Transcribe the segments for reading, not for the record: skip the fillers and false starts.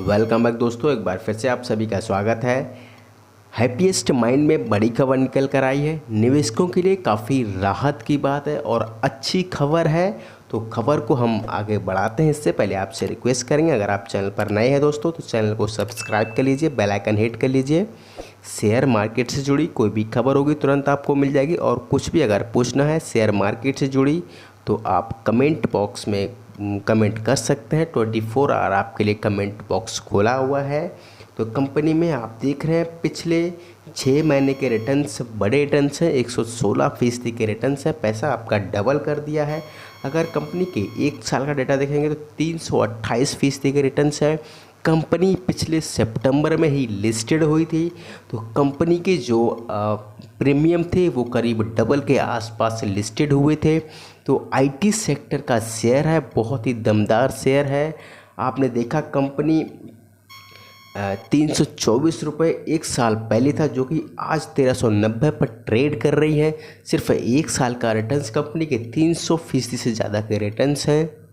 Welcome back दोस्तों, एक बार फिर से आप सभी का स्वागत है। हैप्पीएस्ट माइंड में बड़ी खबर निकल कर आई है। निवेशकों के लिए काफ़ी राहत की बात है और अच्छी खबर है। तो खबर को हम आगे बढ़ाते हैं। इससे पहले आपसे रिक्वेस्ट करेंगे, अगर आप चैनल पर नए हैं दोस्तों तो चैनल को सब्सक्राइब कर लीजिए, बेल आइकन हिट कर लीजिए। शेयर मार्केट से जुड़ी कोई भी खबर होगी तुरंत आपको मिल जाएगी। और कुछ भी अगर पूछना है शेयर मार्केट से जुड़ी तो आप कमेंट बॉक्स में कमेंट कर सकते हैं। 24 आवर आपके लिए कमेंट बॉक्स खोला हुआ है। तो कंपनी में आप देख रहे हैं पिछले 6 महीने के रिटर्न्स बड़े रिटर्न्स हैं, 116% के रिटर्न्स हैं। पैसा आपका डबल कर दिया है। अगर कंपनी के 1 साल का डेटा देखेंगे तो 328% के रिटर्न्स है। कंपनी पिछले सितंबर में ही लिस्टेड हुई थी। तो कंपनी के जो प्रीमियम थे वो करीब डबल के आसपास लिस्टेड हुए थे। तो आईटी सेक्टर का शेयर है, बहुत ही दमदार शेयर है। आपने देखा कंपनी 324 रुपये 1 साल पहले था, जो कि आज 1390 पर ट्रेड कर रही है। सिर्फ 1 साल का रिटर्न्स कंपनी के 300% से ज़्यादा के रिटर्न्स हैं।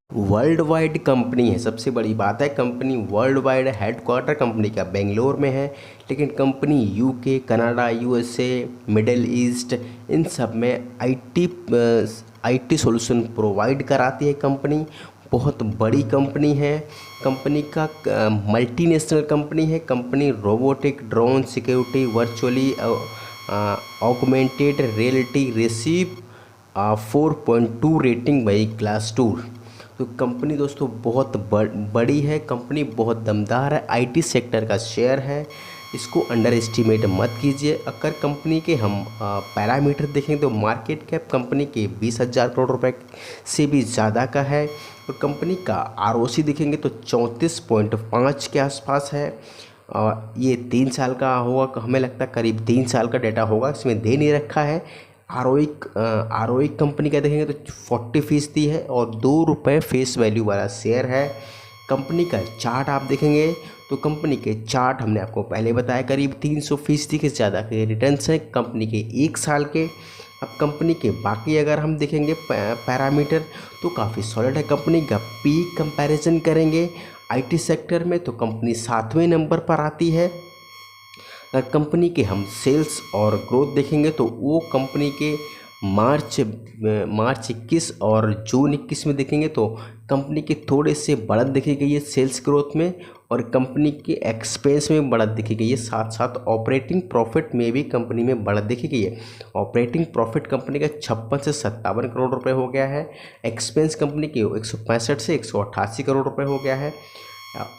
वर्ल्ड वाइड कंपनी है, सबसे बड़ी बात है company world wide. Headquarter company का बेंगलोर में है, लेकिन company UK, Canada, USA, Middle East इन सब में आईटी सॉल्यूशन प्रोवाइड कराती है। कंपनी बहुत बड़ी कंपनी है। कंपनी का मल्टीनेशनल कंपनी है। Company robotic, drone, security, virtually augmented reality receive 4.2 rating by Glassdoor. तो कंपनी दोस्तों बहुत बड़ी है। कंपनी बहुत दमदार है। आईटी सेक्टर का शेयर है, इसको अंडर एस्टिमेट मत कीजिए। अगर कंपनी के हम पैरामीटर देखें तो मार्केट कैप कंपनी के 20,000 करोड़ रुपए से भी ज़्यादा का है। और कंपनी का आरओसी देखेंगे तो 34.5 के आसपास है। ये 3 साल का होगा, हमें लगता है करीब 3 साल का डेटा होगा, इसमें दे नहीं रखा है। आरओई कंपनी का देखेंगे तो 40% है और ₹2 फेस वैल्यू वाला शेयर है। कंपनी का चार्ट आप देखेंगे तो कंपनी के चार्ट हमने आपको पहले बताया, करीब 300% के ज़्यादा के रिटर्न्स हैं कंपनी के 1 साल के। अब कंपनी के बाकी अगर हम देखेंगे पैरामीटर तो काफ़ी सॉलिड है। कंपनी का पी कंपैरिजन करेंगे आईटी सेक्टर में तो कंपनी 7वें नंबर पर आती है। अगर कंपनी के हम सेल्स और ग्रोथ देखेंगे तो वो कंपनी के मार्च 21 और जून 21 में देखेंगे तो कंपनी के थोड़े से बढ़त देखी गई है सेल्स ग्रोथ में, और कंपनी के एक्सपेंस में बढ़त देखी गई है। साथ साथ ऑपरेटिंग प्रॉफिट में भी कंपनी में बढ़त देखी गई है। ऑपरेटिंग प्रॉफिट कंपनी का 56 से 57 करोड़ रुपए हो गया है। एक्सपेंस कंपनी के 165 से 188 करोड़ रुपए हो गया है।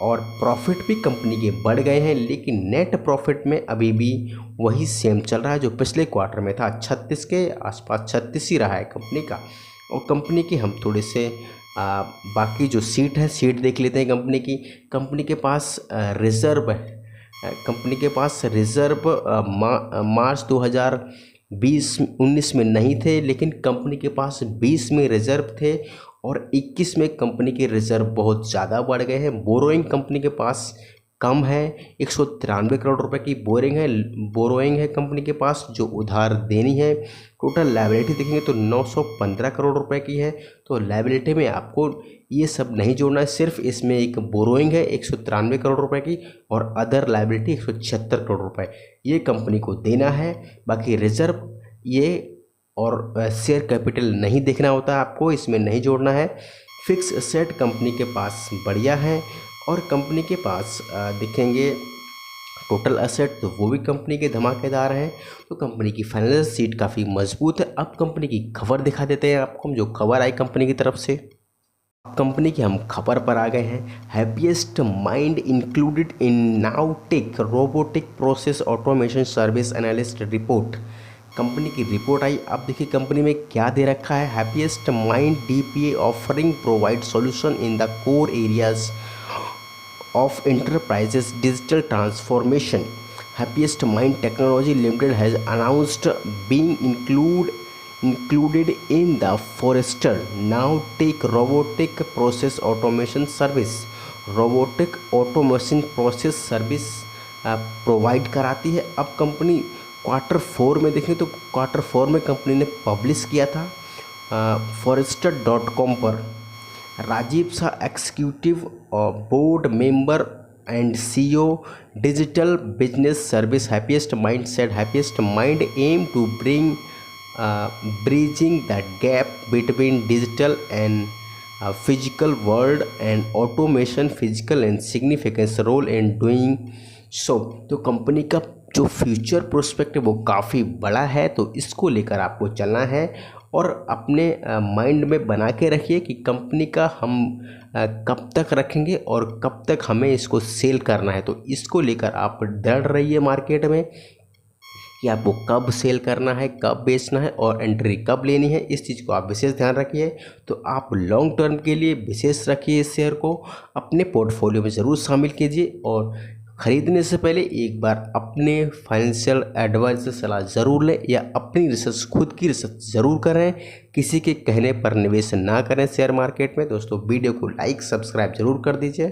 और प्रॉफिट भी कंपनी के बढ़ गए हैं, लेकिन नेट प्रॉफिट में अभी भी वही सेम चल रहा है जो पिछले क्वार्टर में था। 36 के आसपास 36 ही रहा है कंपनी का। और कंपनी के हम थोड़े से बाकी जो सीट देख लेते हैं कंपनी के पास रिज़र्व है। कंपनी के पास रिज़र्व मार्च 2019 में नहीं थे, लेकिन कंपनी के पास 20 में रिज़र्व थे और 21 में कंपनी के रिज़र्व बहुत ज़्यादा बढ़ गए हैं। बोरोइंग कंपनी के पास कम है, 193 करोड़ रुपए की बोरोइंग है कंपनी के पास जो उधार देनी है। टोटल लायबिलिटी देखेंगे तो 915 करोड़ रुपए की है। तो लायबिलिटी में आपको ये सब नहीं जोड़ना है, सिर्फ इसमें एक बोरोइंग है 193 करोड़ रुपए की और अदर लायबिलिटी 176 करोड़ रुपए ये कंपनी को देना है। बाकी रिज़र्व ये और शेयर कैपिटल नहीं देखना होता आपको, इसमें नहीं जोड़ना है। फिक्स एसेट कंपनी के पास बढ़िया है और कंपनी के पास देखेंगे टोटल एसेट तो वो भी कंपनी के धमाकेदार हैं। तो कंपनी की फाइनेंशियल सीट काफ़ी मजबूत है। अब कंपनी की खबर दिखा देते हैं आपको, जो खबर आई कंपनी की तरफ से। कंपनी की हम खबर पर आ गए हैं। Happiest Mind included in Nowtech robotic process automation service analyst report. Company की रिपोर्ट आई। अब देखिए कंपनी में क्या दे रखा है। Happiest Mind DPA offering provide solution in the core areas of enterprises digital transformation. Happiest Mind Technology Limited has announced being included in the Forrester Now Take robotic process automation service. Robotic automation process service provide कराती है। अब company Q4 में देखें तो Q4 में company ने publish किया था forrester.com पर। Rajiv Shah executive board member and CEO, digital business service, happiest mindset, happiest mind aim to bridging the gap between digital and physical world and automation physical and significance role in doing so। तो company का जो future prospect है वो काफ़ी बड़ा है, तो इसको लेकर आपको चलना है और अपने माइंड में बना के रखिए कि कंपनी का हम कब तक रखेंगे और कब तक हमें इसको सेल करना है। तो इसको लेकर आप डर रहिए मार्केट में कि आपको कब सेल करना है, कब बेचना है और एंट्री कब लेनी है, इस चीज़ को आप विशेष ध्यान रखिए। तो आप लॉन्ग टर्म के लिए विशेष रखिए, इस शेयर को अपने पोर्टफोलियो में ज़रूर शामिल कीजिए और ख़रीदने से पहले एक बार अपने फाइनेंशियल एडवाइजर से सलाह ज़रूर लें या अपनी रिसर्च, खुद की रिसर्च ज़रूर करें, किसी के कहने पर निवेश ना करें शेयर मार्केट में। दोस्तों वीडियो को लाइक सब्सक्राइब ज़रूर कर दीजिए।